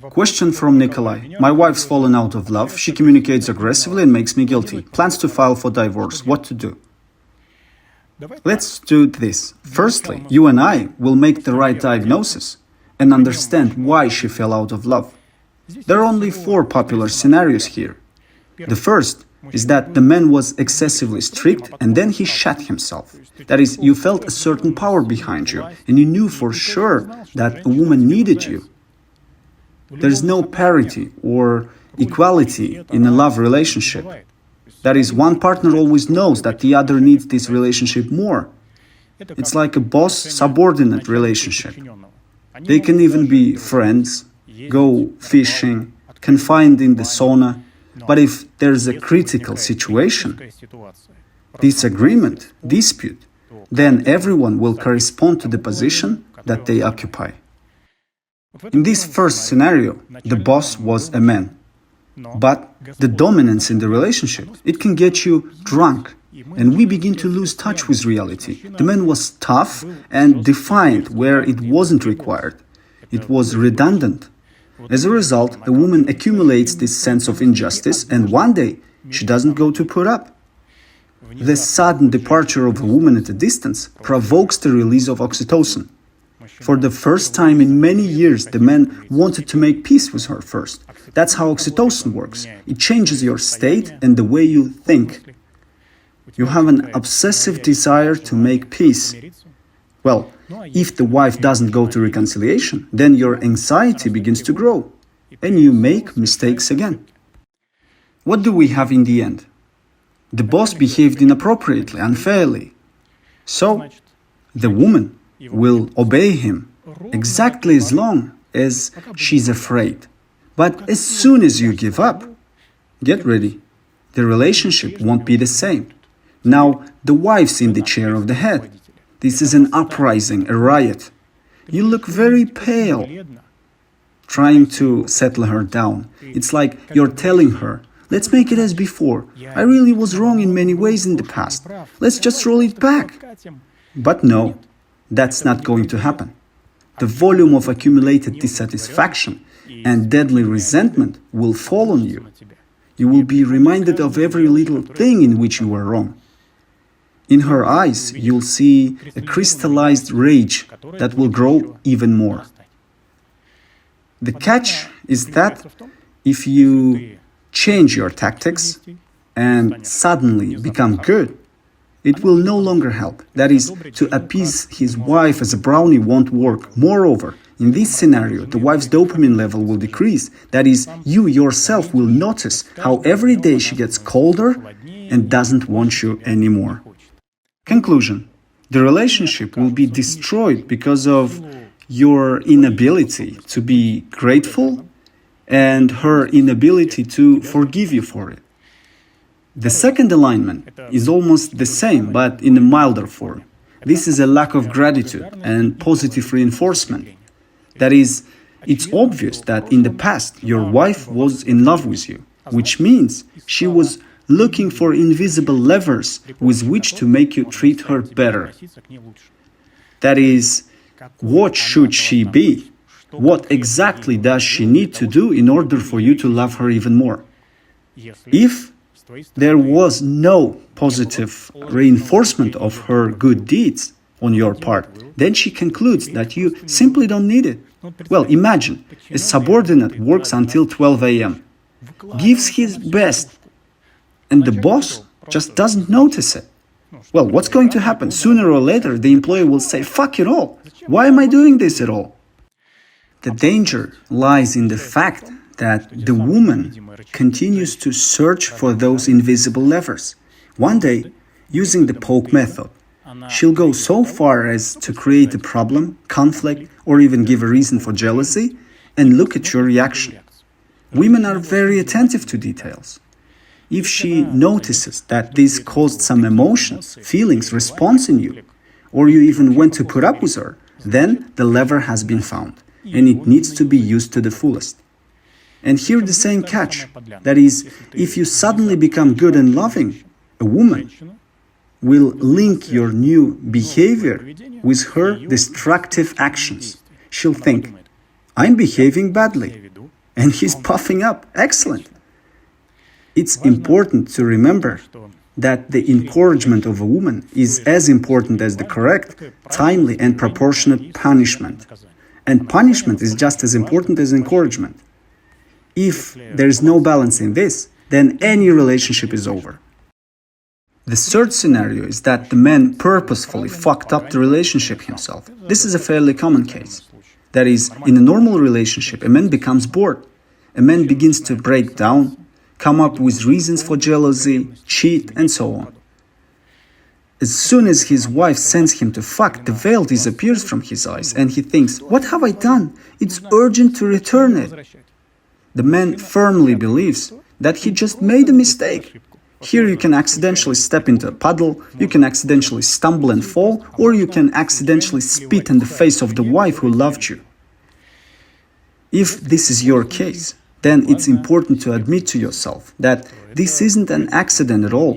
Question from Nikolai. My wife's fallen out of love. She communicates aggressively and makes me guilty. Plans to file for divorce. What to do? Let's do this. Firstly, you and I will make the right diagnosis and understand why she fell out of love. There are only 4 popular scenarios here. The first is that the man was excessively strict and then he shut himself. That is, you felt a certain power behind you and you knew for sure that a woman needed you. There is no parity or equality in a love relationship. That is, one partner always knows that the other needs this relationship more. It's like a boss-subordinate relationship. They can even be friends, go fishing, confined in the sauna. But if there's a critical situation, disagreement, dispute, then everyone will correspond to the position that they occupy. In this first scenario, the boss was a man. But the dominance in the relationship, it can get you drunk, and we begin to lose touch with reality. The man was tough and defiant where it wasn't required. It was redundant. As a result, a woman accumulates this sense of injustice, and one day she doesn't go to put up. The sudden departure of a woman at a distance provokes the release of oxytocin. For the first time in many years, the man wanted to make peace with her first. That's how oxytocin works. It changes your state and the way you think. You have an obsessive desire to make peace. Well, if the wife doesn't go to reconciliation, then your anxiety begins to grow, and you make mistakes again. What do we have in the end? The boss behaved inappropriately, unfairly. So, the woman will obey him exactly as long as she's afraid. But as soon as you give up, get ready, the relationship won't be the same. Now, the wife's in the chair of the head. This is an uprising, a riot. You look very pale, trying to settle her down. It's like you're telling her, let's make it as before. I really was wrong in many ways in the past. Let's just roll it back. But no, that's not going to happen. The volume of accumulated dissatisfaction and deadly resentment will fall on you. You will be reminded of every little thing in which you were wrong. In her eyes, you'll see a crystallized rage that will grow even more. The catch is that if you change your tactics and suddenly become good, it will no longer help. That is, to appease his wife as a brownie won't work. Moreover, in this scenario, the wife's dopamine level will decrease. That is, you yourself will notice how every day she gets colder and doesn't want you anymore. Conclusion. The relationship will be destroyed because of your inability to be grateful and her inability to forgive you for it. The second alignment is almost the same, but in a milder form. This is a lack of gratitude and positive reinforcement. That is, it's obvious that in the past your wife was in love with you, which means she was looking for invisible levers with which to make you treat her better. That is, what should she be? What exactly does she need to do in order for you to love her even more? If there was no positive reinforcement of her good deeds on your part, then she concludes that you simply don't need it. Well, imagine a subordinate works until 12 a.m., gives his best, and the boss just doesn't notice it. Well, what's going to happen? Sooner or later, the employee will say, fuck it all. Why am I doing this at all? The danger lies in the fact that the woman continues to search for those invisible levers. One day, using the poke method, she'll go so far as to create a problem, conflict, or even give a reason for jealousy, and look at your reaction. Women are very attentive to details. If she notices that this caused some emotions, feelings, response in you, or you even went to put up with her, then the lever has been found, and it needs to be used to the fullest. And here the same catch, that is, if you suddenly become good and loving, a woman will link your new behavior with her destructive actions. She'll think, I'm behaving badly. and he's puffing up. Excellent. It's important to remember that the encouragement of a woman is as important as the correct, timely, and proportionate punishment. And punishment is just as important as encouragement. If there is no balance in this, then any relationship is over. The third scenario is that the man purposefully fucked up the relationship himself. This is a fairly common case. That is, in a normal relationship, a man becomes bored. A man begins to break down, come up with reasons for jealousy, cheat, and so on. As soon as his wife sends him to fuck, the veil disappears from his eyes and he thinks, "What have I done? It's urgent to return it." The man firmly believes that he just made a mistake. Here you can accidentally step into a puddle, you can accidentally stumble and fall, or you can accidentally spit in the face of the wife who loved you. If this is your case, then it's important to admit to yourself that this isn't an accident at all.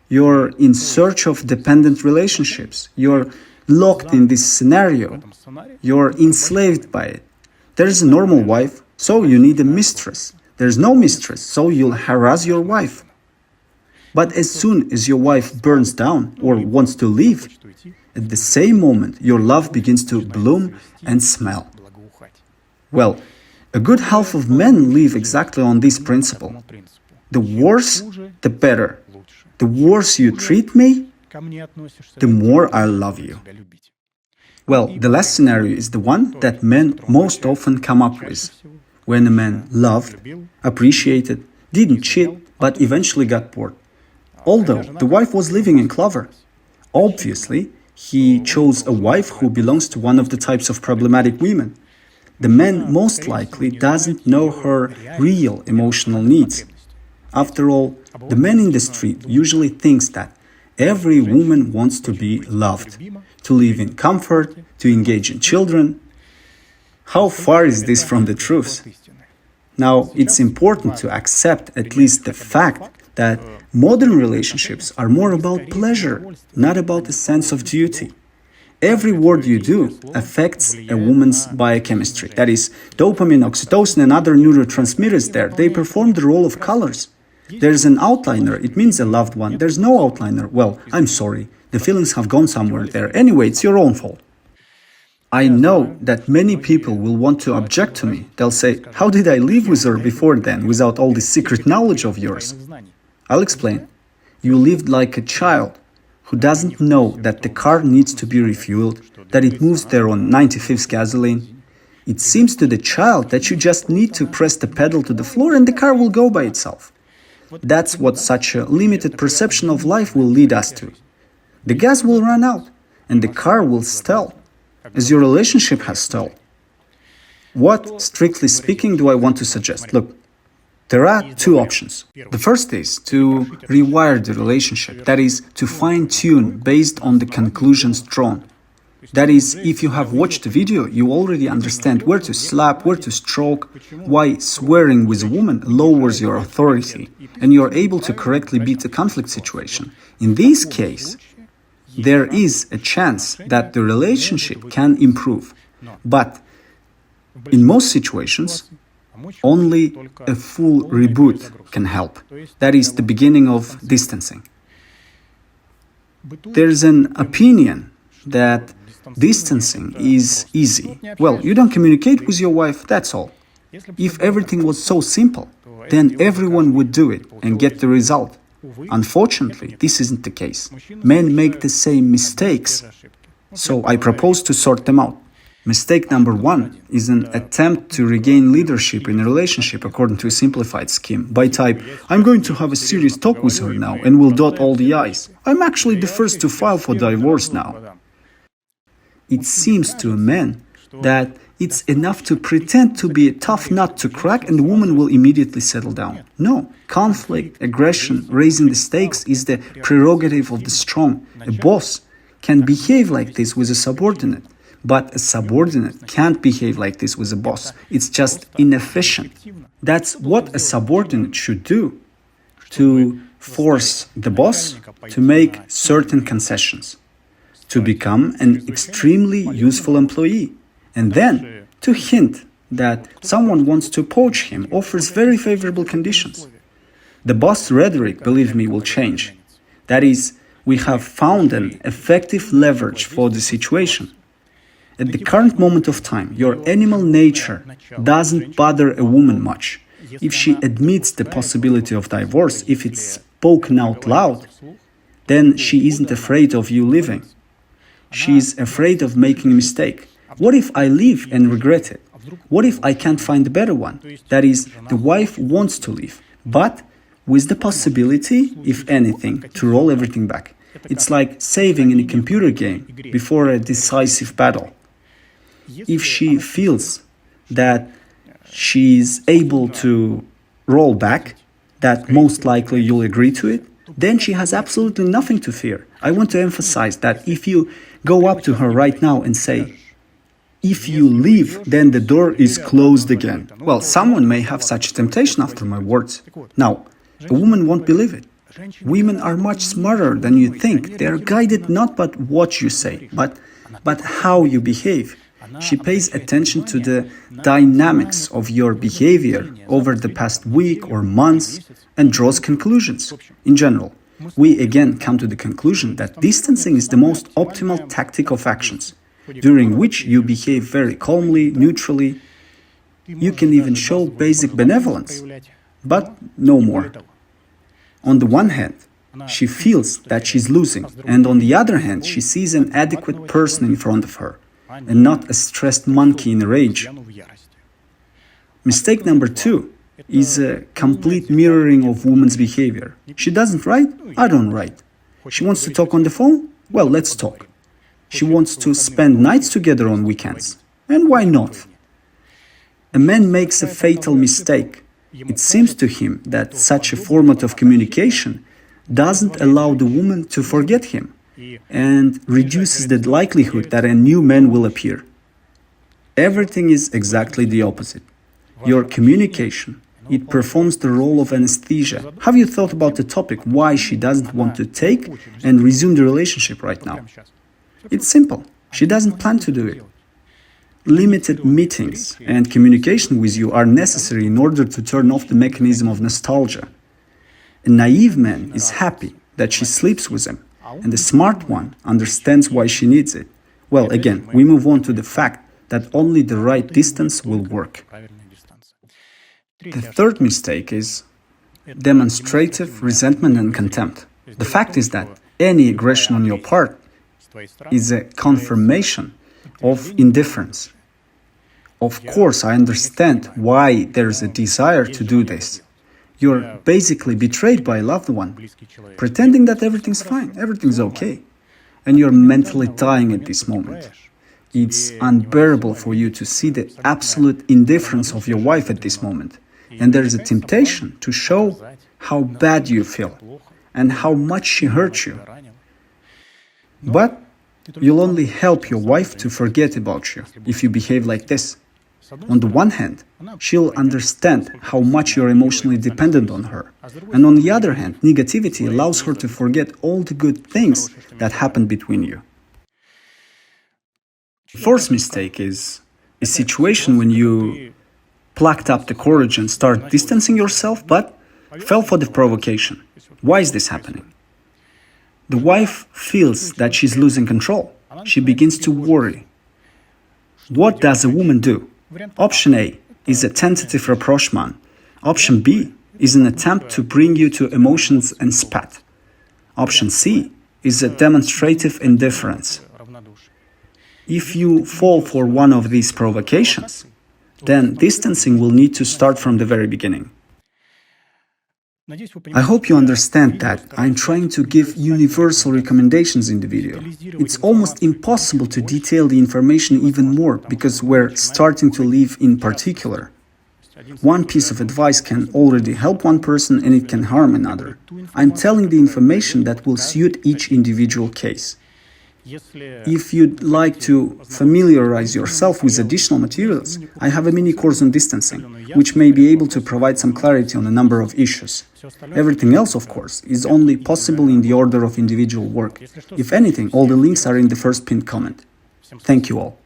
You're in search of dependent relationships. You're locked in this scenario. You're enslaved by it. There's a normal wife, so you need a mistress. There's no mistress, so you'll harass your wife. But as soon as your wife burns down or wants to leave, at the same moment your love begins to bloom and smell. Well, a good half of men live exactly on this principle. The worse, the better. The worse you treat me, the more I love you. Well, the last scenario is the one that men most often come up with. When a man loved, appreciated, didn't cheat, but eventually got bored. Although the wife was living in clover. Obviously, he chose a wife who belongs to one of the types of problematic women. The man most likely doesn't know her real emotional needs. After all, the man in the street usually thinks that every woman wants to be loved, to live in comfort, to engage in children. How far is this from the truth? Now, it's important to accept at least the fact that modern relationships are more about pleasure, not about a sense of duty. Every word you do affects a woman's biochemistry. That is, dopamine, oxytocin, and other neurotransmitters there, they perform the role of colors. There's an outliner, it means a loved one. There's no outliner, well, I'm sorry. The feelings have gone somewhere there. Anyway, it's your own fault. I know that many people will want to object to me. They'll say, how did I live with her before then, without all this secret knowledge of yours? I'll explain. You lived like a child who doesn't know that the car needs to be refueled, that it moves there on 95th gasoline. It seems to the child that you just need to press the pedal to the floor and the car will go by itself. That's what such a limited perception of life will lead us to. The gas will run out and the car will stall, as your relationship has stalled. What, strictly speaking, do I want to suggest? Look, there are two options. The first is to rewire the relationship, that is, to fine-tune based on the conclusions drawn. That is, if you have watched the video, you already understand where to slap, where to stroke, why swearing with a woman lowers your authority, and you're able to correctly beat a conflict situation. In this case, there is a chance that the relationship can improve. But in most situations, only a full reboot can help. That is the beginning of distancing. There's an opinion that distancing is easy. Well, you don't communicate with your wife, that's all. If everything was so simple, then everyone would do it and get the result. Unfortunately, this isn't the case. Men make the same mistakes, so I propose to sort them out. Mistake number one is an attempt to regain leadership in a relationship according to a simplified scheme. By type, I'm going to have a serious talk with her now and we'll dot all the I's. I'm actually the first to file for divorce now. It seems to a man that it's enough to pretend to be a tough nut to crack and the woman will immediately settle down. No, conflict, aggression, raising the stakes is the prerogative of the strong. A boss can behave like this with a subordinate. But a subordinate can't behave like this with a boss. It's just inefficient. That's what a subordinate should do, to force the boss to make certain concessions, to become an extremely useful employee, and then to hint that someone wants to poach him offers very favorable conditions. The boss rhetoric, believe me, will change. That is, we have found an effective leverage for the situation. At the current moment of time, your animal nature doesn't bother a woman much. If she admits the possibility of divorce, if it's spoken out loud, then she isn't afraid of you leaving. She is afraid of making a mistake. What if I leave and regret it? What if I can't find a better one? That is, the wife wants to leave, but with the possibility, if anything, to roll everything back. It's like saving in a computer game before a decisive battle. If she feels that she is able to roll back, that most likely you'll agree to it, then she has absolutely nothing to fear. I want to emphasize that if you go up to her right now and say, if you leave, then the door is closed again. Well, someone may have such a temptation after my words. Now, a woman won't believe it. Women are much smarter than you think. They are guided not by what you say, but how you behave. She pays attention to the dynamics of your behavior over the past week or months and draws conclusions. In general, we again come to the conclusion that distancing is the most optimal tactic of actions, during which you behave very calmly, neutrally. You can even show basic benevolence, but no more. On the one hand, she feels that she's losing, and on the other hand, she sees an adequate person in front of her, and not a stressed monkey in a rage. Mistake number 2 is a complete mirroring of woman's behavior. She doesn't write? I don't write. She wants to talk on the phone? Well, let's talk. She wants to spend nights together on weekends. And why not? A man makes a fatal mistake. It seems to him that such a format of communication doesn't allow the woman to forget him and reduces the likelihood that a new man will appear. Everything is exactly the opposite. Your communication, it performs the role of anesthesia. Have you thought about the topic why she doesn't want to take and resume the relationship right now? It's simple. She doesn't plan to do it. Limited meetings and communication with you are necessary in order to turn off the mechanism of nostalgia. A naive man is happy that she sleeps with him, and the smart one understands why she needs it. Well, again, we move on to the fact that only the right distance will work. The third mistake is demonstrative resentment and contempt. The fact is that any aggression on your part is a confirmation of indifference. Of course, I understand why there is a desire to do this. You're basically betrayed by a loved one, pretending that everything's fine, everything's okay, and you're mentally dying at this moment. It's unbearable for you to see the absolute indifference of your wife at this moment, and there is a temptation to show how bad you feel and how much she hurt you. But you'll only help your wife to forget about you if you behave like this. On the one hand, she'll understand how much you're emotionally dependent on her, and on the other hand, negativity allows her to forget all the good things that happened between you. Fourth mistake is a situation when you plucked up the courage and start distancing yourself, but fell for the provocation. Why is this happening? The wife feels that she's losing control. She begins to worry. What does a woman do? Option A is a tentative rapprochement. Option B is an attempt to bring you to emotions and spat. Option C is a demonstrative indifference. If you fall for one of these provocations, then distancing will need to start from the very beginning. I hope you understand that I'm trying to give universal recommendations in the video. It's almost impossible to detail the information even more because we're starting to live in particular. One piece of advice can already help one person and it can harm another. I'm telling the information that will suit each individual case. If you'd like to familiarize yourself with additional materials, I have a mini course on distancing, which may be able to provide some clarity on a number of issues. Everything else, of course, is only possible in the order of individual work. If anything, all the links are in the first pinned comment. Thank you all.